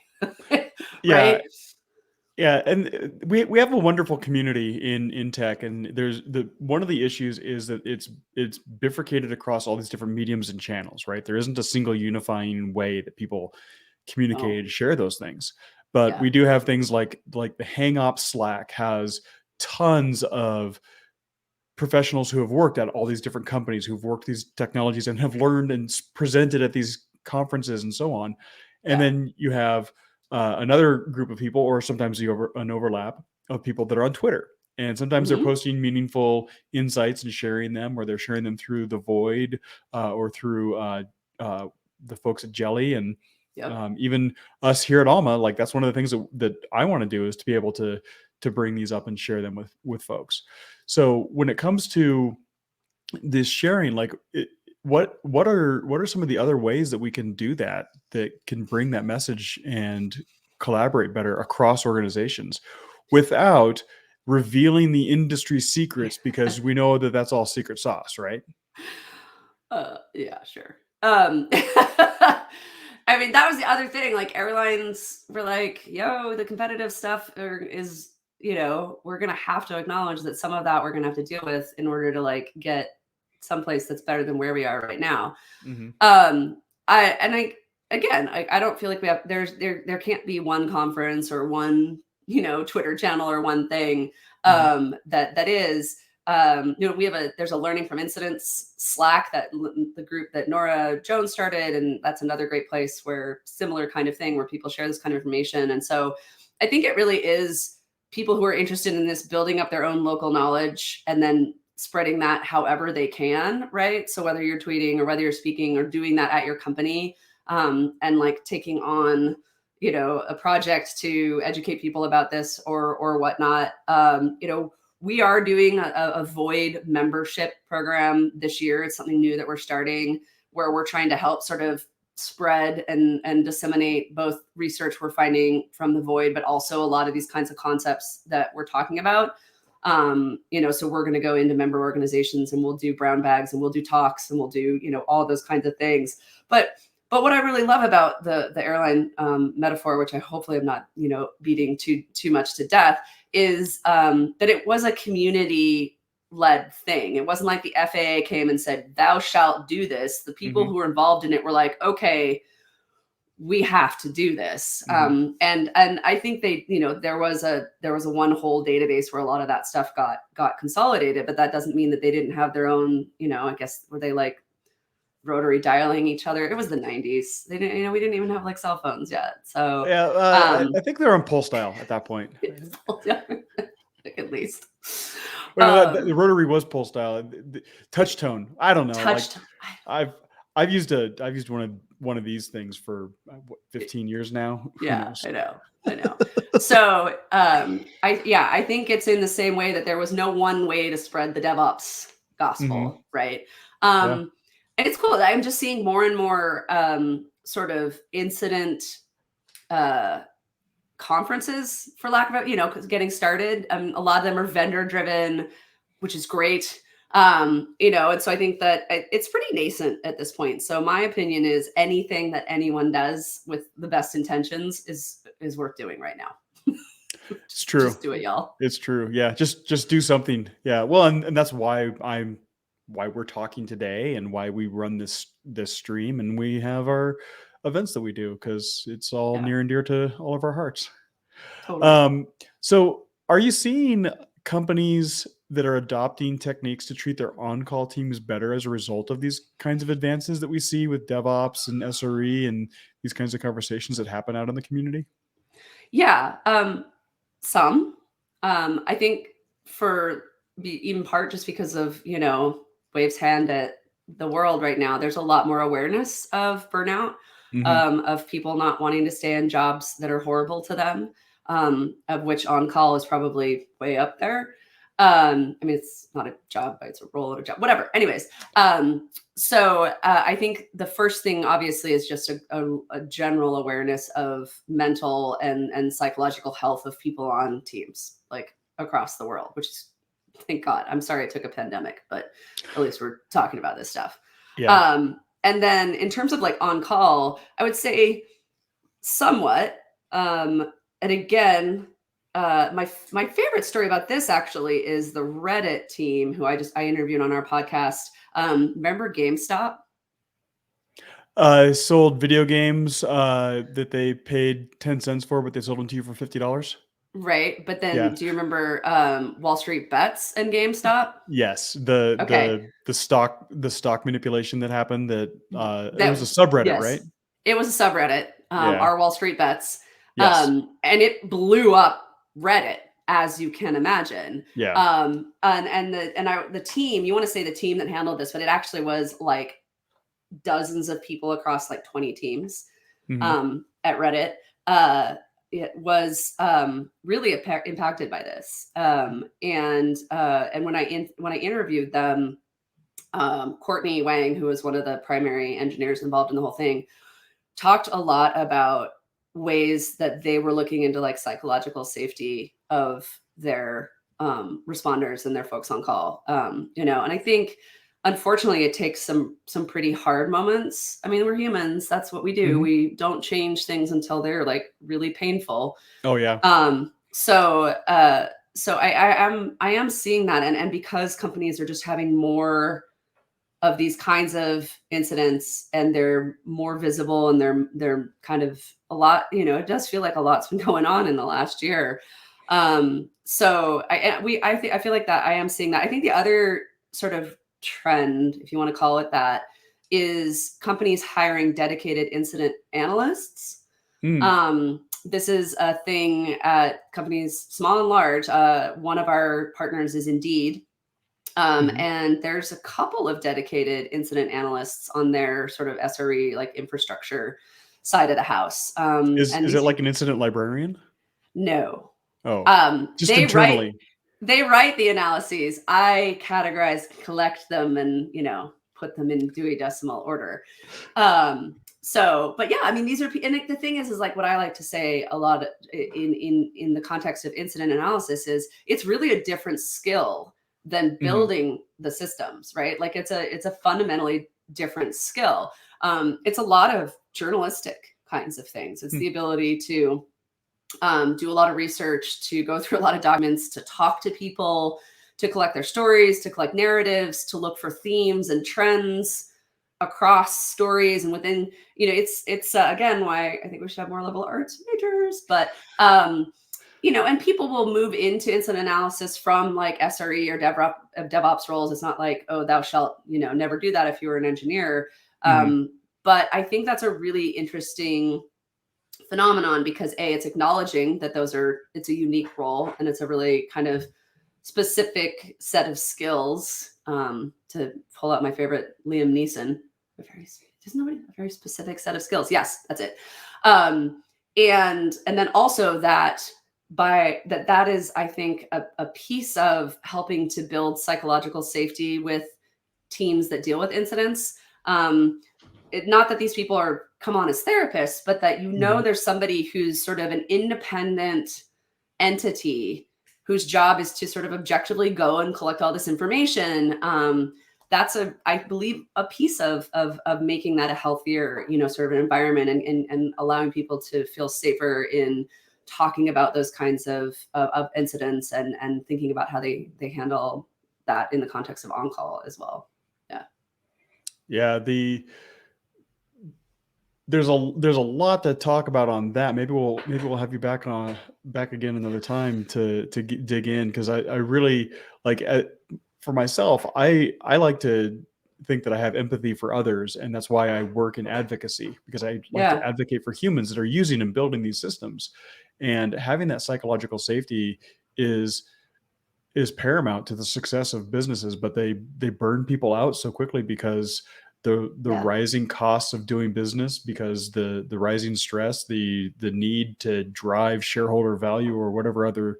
Speaker 1: Yeah.
Speaker 2: Right?
Speaker 1: Yeah, and we have a wonderful community in tech, and there's one of the issues is that it's bifurcated across all these different mediums and channels, right? There isn't a single unifying way that people communicate and share those things. But we do have things like the Hang Ops Slack has tons of professionals who have worked at all these different companies, who've worked these technologies and have learned and presented at these conferences and so on. And then you have another group of people, or sometimes an overlap of people that are on Twitter. And sometimes they're posting meaningful insights and sharing them, or they're sharing them through the Void or through the folks at Jelly. And even us here at Alma, like, that's one of the things that I want to do, is to be able to bring these up and share them with folks. So when it comes to this sharing, like, what are some of the other ways that we can do that can bring that message and collaborate better across organizations without revealing the industry secrets, because we know that that's all secret sauce, right?
Speaker 2: Yeah, sure. I mean, that was the other thing. Like, airlines were like, yo, the competitive stuff is, we're going to have to acknowledge that some of that we're going to have to deal with in order to like get someplace that's better than where we are right now. I don't feel like we have, there can't be one conference or one, Twitter channel or one thing that is, there's a learning from incidents Slack, that the group that Nora Jones started. And that's another great place where similar kind of thing, where people share this kind of information. And so I think it really is people who are interested in this building up their own local knowledge and then spreading that however they can, right? So whether you're tweeting or whether you're speaking or doing that at your company, and like taking on, a project to educate people about this or whatnot. We are doing a Void membership program this year. It's something new that we're starting where we're trying to help sort of spread and disseminate both research we're finding from the Void, but also a lot of these kinds of concepts that we're talking about. So we're going to go into member organizations and we'll do brown bags and we'll do talks and we'll do, all those kinds of things. But what I really love about the airline metaphor, which I hopefully am not, beating too much to death, is that it was a community-led thing. It wasn't like the FAA came and said, "Thou shalt do this." The people who were involved in it were like, "Okay, we have to do this." And I think they, there was a one whole database where a lot of that stuff got consolidated, but that doesn't mean that they didn't have their own, I guess, were they like rotary dialing each other? It was the 90s. They didn't, we didn't even have like cell phones yet. So
Speaker 1: yeah, I think they were on pulse dial at that point.
Speaker 2: At least.
Speaker 1: The rotary was pulse dial. Touch tone. I don't know. I've used one of these things for 15 years now.
Speaker 2: Yeah, I know. So I think it's in the same way that there was no one way to spread the DevOps gospel, right? And it's cool. I'm just seeing more and more sort of incident conferences, for lack of it, getting started. A lot of them are vendor driven, which is great. And so I think that it's pretty nascent at this point. So my opinion is anything that anyone does with the best intentions is worth doing right now.
Speaker 1: It's true.
Speaker 2: Just do it, y'all.
Speaker 1: It's true. Yeah. Just do something. Yeah. Well, and that's why we're talking today and why we run this stream and we have our events that we do, because it's all near and dear to all of our hearts.
Speaker 2: Totally.
Speaker 1: So are you seeing companies that are adopting techniques to treat their on-call teams better as a result of these kinds of advances that we see with DevOps and SRE and these kinds of conversations that happen out in the community?
Speaker 2: Yeah. Some. I think even part just because of, Wave's hand at the world right now, there's a lot more awareness of burnout, of people not wanting to stay in jobs that are horrible to them, of which on-call is probably way up there. It's not a job, but it's a role of a job, whatever. Anyways, so I think the first thing obviously is just a general awareness of mental and psychological health of people on teams, like across the world, which is, thank God. I'm sorry it took a pandemic, but at least we're talking about this stuff. Yeah. And then in terms of like on call, I would say somewhat. And again, my favorite story about this actually is the Reddit team who I interviewed on our podcast. Remember GameStop?
Speaker 1: Sold video games that they paid 10 cents for, but they sold them to you for $50.
Speaker 2: Right. But then do you remember Wall Street Bets and GameStop?
Speaker 1: Yes. The stock manipulation that happened that it was a subreddit, right?
Speaker 2: It was a subreddit, our Wall Street Bets.
Speaker 1: Yes.
Speaker 2: And it blew up Reddit, as you can imagine.
Speaker 1: Yeah.
Speaker 2: And the team, you want to say the team that handled this, but it actually was like dozens of people across like 20 teams at Reddit. It was really impacted by this. And when I interviewed them, Courtney Wang, who was one of the primary engineers involved in the whole thing, talked a lot about ways that they were looking into like psychological safety of their responders and their folks on call. And I think unfortunately it takes some pretty hard moments. I mean, we're humans. That's what we do. We don't change things until they're like really painful.
Speaker 1: Oh yeah.
Speaker 2: So I am seeing that. And because companies are just having more of these kinds of incidents and they're more visible and they're kind of a lot, it does feel like a lot's been going on in the last year. So I feel like that I am seeing that. I think the other sort of trend, if you want to call it that, is companies hiring dedicated incident analysts. This is a thing at companies small and large. One of our partners is Indeed. And there's a couple of dedicated incident analysts on their sort of SRE, like infrastructure side of the house. And
Speaker 1: Is
Speaker 2: these
Speaker 1: it like an incident librarian?
Speaker 2: No.
Speaker 1: Just internally.
Speaker 2: They write the analyses. I categorize, collect them, and put them in Dewey Decimal order. But yeah, I mean, these are, and the thing is like what I like to say a lot in the context of incident analysis is it's really a different skill than building the systems, right? Like it's a fundamentally different skill. It's a lot of journalistic kinds of things. It's the ability to do a lot of research, to go through a lot of documents, to talk to people, to collect their stories, to collect narratives, to look for themes and trends across stories and within, it's again why I think we should have more liberal arts majors, but and people will move into incident analysis from like SRE or DevOps roles. It's not like, oh, thou shalt, never do that if you were an engineer. But I think that's a really interesting phenomenon because it's acknowledging that it's a unique role and it's a really kind of specific set of skills. To pull out my favorite Liam Neeson, a very specific set of skills. Yes, that's it. And then also that is, I think, a piece of helping to build psychological safety with teams that deal with incidents. Not that these people come on as therapists, but that there's somebody who's sort of an independent entity whose job is to sort of objectively go and collect all this information. That's I believe a piece of making that a healthier, sort of an environment and allowing people to feel safer in talking about those kinds of incidents and thinking about how they handle that in the context of on-call as well.
Speaker 1: Yeah. There's a lot to talk about on that. Maybe we'll have you back again another time to dig in, because I really like, for myself, I like to think that I have empathy for others, and that's why I work in advocacy, because I like to advocate for humans that are using and building these systems, and having that psychological safety is paramount to the success of businesses. But they burn people out so quickly because the rising costs of doing business, because the rising stress, the need to drive shareholder value or whatever other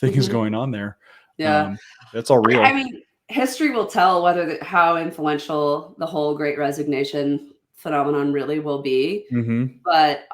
Speaker 1: thing is going on there. That's all real.
Speaker 2: I mean, history will tell how influential the whole Great Resignation phenomenon really will be. But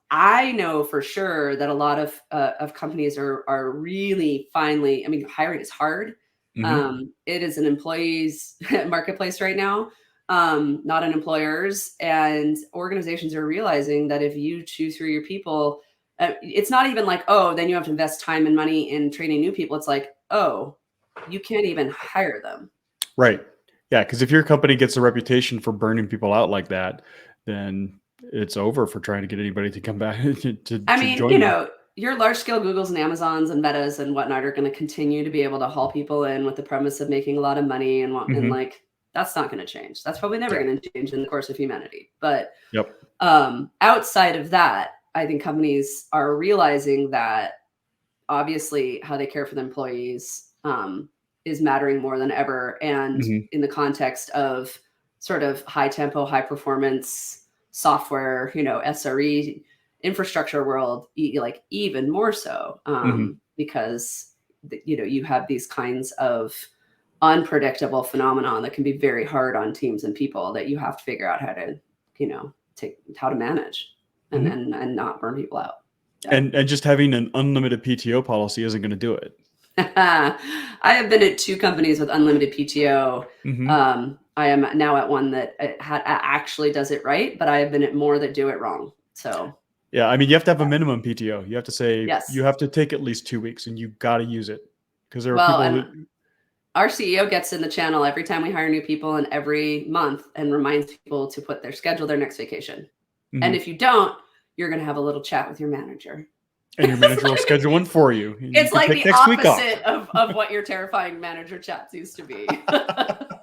Speaker 2: I know for sure that a lot of companies are really finally, I mean, hiring is hard. It is an employee's marketplace right now. Not an employer's, and organizations are realizing that if you chew through your people, it's not even like, oh, then you have to invest time and money in training new people. It's like, oh, you can't even hire them.
Speaker 1: Right. Yeah. Because if your company gets a reputation for burning people out like that, then it's over for trying to get anybody to come back to join them.
Speaker 2: Your large scale Googles and Amazons and Metas and whatnot are going to continue to be able to haul people in with the premise of making a lot of money and like, that's not going to change. That's probably never going to change in the course of humanity. But outside of that, I think companies are realizing that obviously how they care for their employees is mattering more than ever. And in the context of sort of high tempo, high performance software, SRE infrastructure world, like even more so, because you have these kinds of unpredictable phenomenon that can be very hard on teams and people that you have to figure out how to, how to manage and not burn people out.
Speaker 1: And just having an unlimited PTO policy isn't going to do it.
Speaker 2: I have been at 2 companies with unlimited PTO. I am now at one that actually does it right, but I have been at more that do it wrong. So
Speaker 1: yeah, I mean, you have to have a minimum PTO. You have to say you have to take at least 2 weeks, and you got to use it, because there are people who.
Speaker 2: Our CEO gets in the channel every time we hire new people and every month and reminds people to schedule their next vacation. And if you don't, you're going to have a little chat with your manager.
Speaker 1: And your manager will schedule one for you.
Speaker 2: It's like the opposite of what your terrifying manager chats used to be.
Speaker 1: I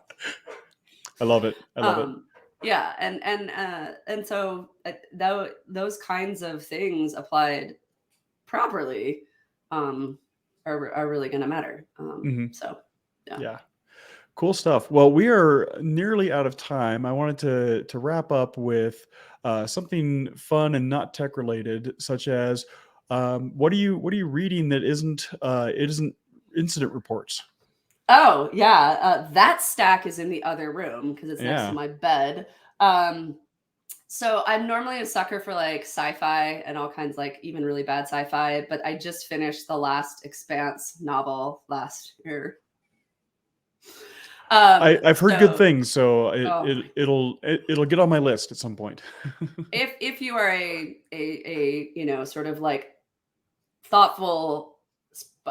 Speaker 1: love it. I love it.
Speaker 2: Yeah. And so those kinds of things applied properly are really going to matter. So.
Speaker 1: Yeah. Cool stuff. Well, we are nearly out of time. I wanted to wrap up with something fun and not tech related, such as what are you reading that isn't incident reports?
Speaker 2: Oh, yeah. That stack is in the other room because it's next to
Speaker 1: Yeah.
Speaker 2: my bed. Um, so I'm normally a sucker for like sci-fi and all kinds, like even really bad sci-fi, but I just finished the last Expanse novel last year.
Speaker 1: I've heard good
Speaker 2: So
Speaker 1: things, so
Speaker 2: oh my,
Speaker 1: it'll get on my list at some point.
Speaker 2: if you are a sort of like thoughtful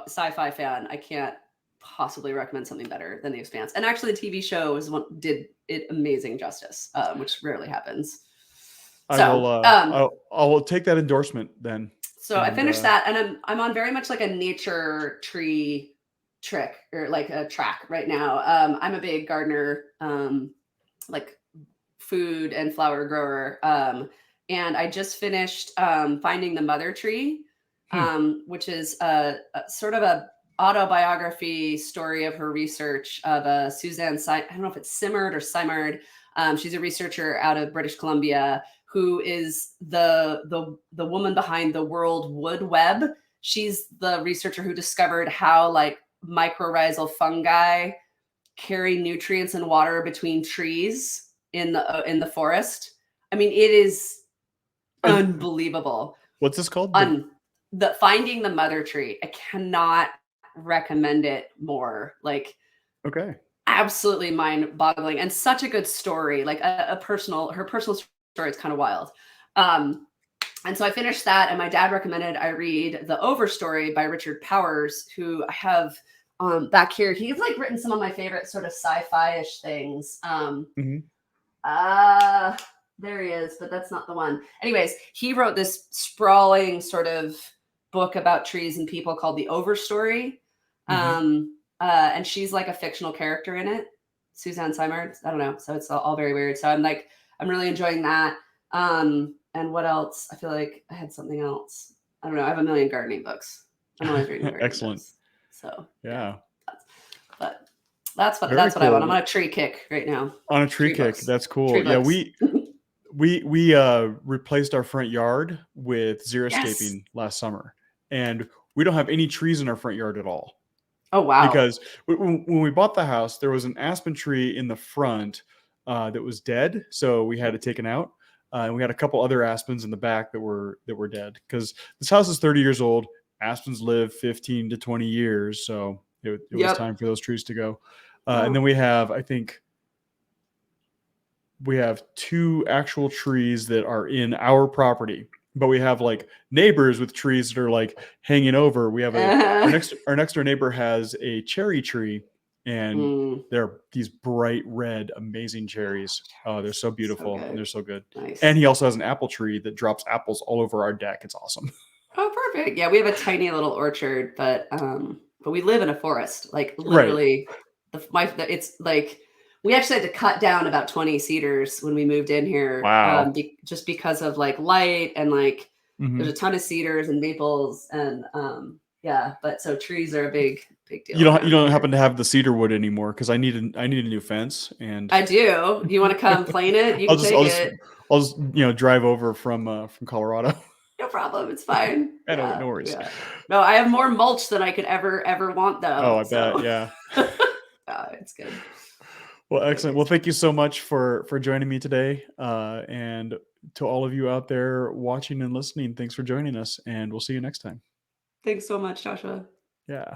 Speaker 2: sci-fi fan, I can't possibly recommend something better than The Expanse. And actually, the TV show did it amazing justice, which rarely happens.
Speaker 1: I will
Speaker 2: So,
Speaker 1: I'll take that endorsement then.
Speaker 2: I
Speaker 1: And
Speaker 2: finished that, and I'm on very much like a nature tree trick or like a track right now. I'm a big gardener, like food and flower grower. And I just finished Finding the Mother Tree,
Speaker 1: hmm,
Speaker 2: which is a sort of a autobiography story of her research of I don't know if it's Simard or Simard. She's a researcher out of British Columbia who is the woman behind the World Wood Web. She's the researcher who discovered how like mycorrhizal fungi carry nutrients and water between trees in the forest. I mean, it is
Speaker 1: and
Speaker 2: unbelievable.
Speaker 1: what's this called?
Speaker 2: The Finding the Mother Tree. I cannot recommend it more. Like
Speaker 1: Okay.
Speaker 2: absolutely mind-boggling and such a good story. Like her personal story is kind of wild. And so I finished that, and my dad recommended I read The Overstory by Richard Powers, who I have back here. He's like written some of my favorite sort of sci-fi-ish things.
Speaker 1: Hmm.
Speaker 2: There he is, but that's not the one. Anyways, he wrote this sprawling sort of book about trees and people called The Overstory.
Speaker 1: Hmm.
Speaker 2: And she's like a fictional character in it, Suzanne Simard. I don't know. So it's all very weird. So I'm really enjoying that. And what else? I feel like I had something else. I don't know. I have a million gardening books. I'm always reading gardening
Speaker 1: Excellent.
Speaker 2: books. So yeah,
Speaker 1: Yeah.
Speaker 2: but that's
Speaker 1: Very
Speaker 2: what I want. I'm
Speaker 1: cool.
Speaker 2: on a tree kick right now.
Speaker 1: On a tree
Speaker 2: Tree
Speaker 1: kick.
Speaker 2: books.
Speaker 1: That's
Speaker 2: Tree
Speaker 1: cool. Yeah,
Speaker 2: books.
Speaker 1: we replaced our front yard with
Speaker 2: Yes.
Speaker 1: xeriscaping last summer, and we don't have any trees in our front yard at all
Speaker 2: Oh wow.
Speaker 1: because when we bought the house, there was an aspen tree in the front that was dead, so we had it taken out. And we had a couple other aspens in the back that were dead because this house is 30 years old. Aspens live 15 to 20 years, so it was
Speaker 2: Yep.
Speaker 1: time for those trees to go. And
Speaker 2: Oh.
Speaker 1: then I think we have two actual trees that are in our property, but we have like neighbors with trees that are like hanging over. We have our next door neighbor has a cherry tree, and
Speaker 2: Mm,
Speaker 1: they're these bright red, amazing cherries. Oh, they're so
Speaker 2: so
Speaker 1: beautiful and
Speaker 2: good.
Speaker 1: they're so good. And
Speaker 2: Nice.
Speaker 1: he also has an apple tree that drops apples all over our deck. It's awesome.
Speaker 2: Oh, perfect. Yeah, we have a tiny little orchard, but we live in a forest. Like
Speaker 1: Right.
Speaker 2: literally, it's like we actually had to cut down about 20 cedars when we moved in here,
Speaker 1: Wow.
Speaker 2: just because of like light and like there's a
Speaker 1: Hmm.
Speaker 2: ton of cedars and maples and yeah. But so trees are a big
Speaker 1: You
Speaker 2: deal around
Speaker 1: don't
Speaker 2: here.
Speaker 1: happen to have the cedar wood anymore because I need a new fence, and
Speaker 2: I do. Do you want to come plane it? You
Speaker 1: I'll
Speaker 2: can
Speaker 1: just
Speaker 2: take
Speaker 1: I'll just
Speaker 2: it.
Speaker 1: I'll just drive over from Colorado.
Speaker 2: No problem. It's fine.
Speaker 1: I know,
Speaker 2: Yeah,
Speaker 1: no worries.
Speaker 2: yeah. No, I have more mulch than I could ever want
Speaker 1: Oh,
Speaker 2: though.
Speaker 1: I bet.
Speaker 2: So
Speaker 1: Yeah.
Speaker 2: it's good.
Speaker 1: Well,
Speaker 2: Very
Speaker 1: excellent.
Speaker 2: good.
Speaker 1: Well, thank you so much for joining me today, and to all of you out there watching and listening, thanks for joining us, and we'll see you next time.
Speaker 2: Thanks so much, Joshua.
Speaker 1: Yeah.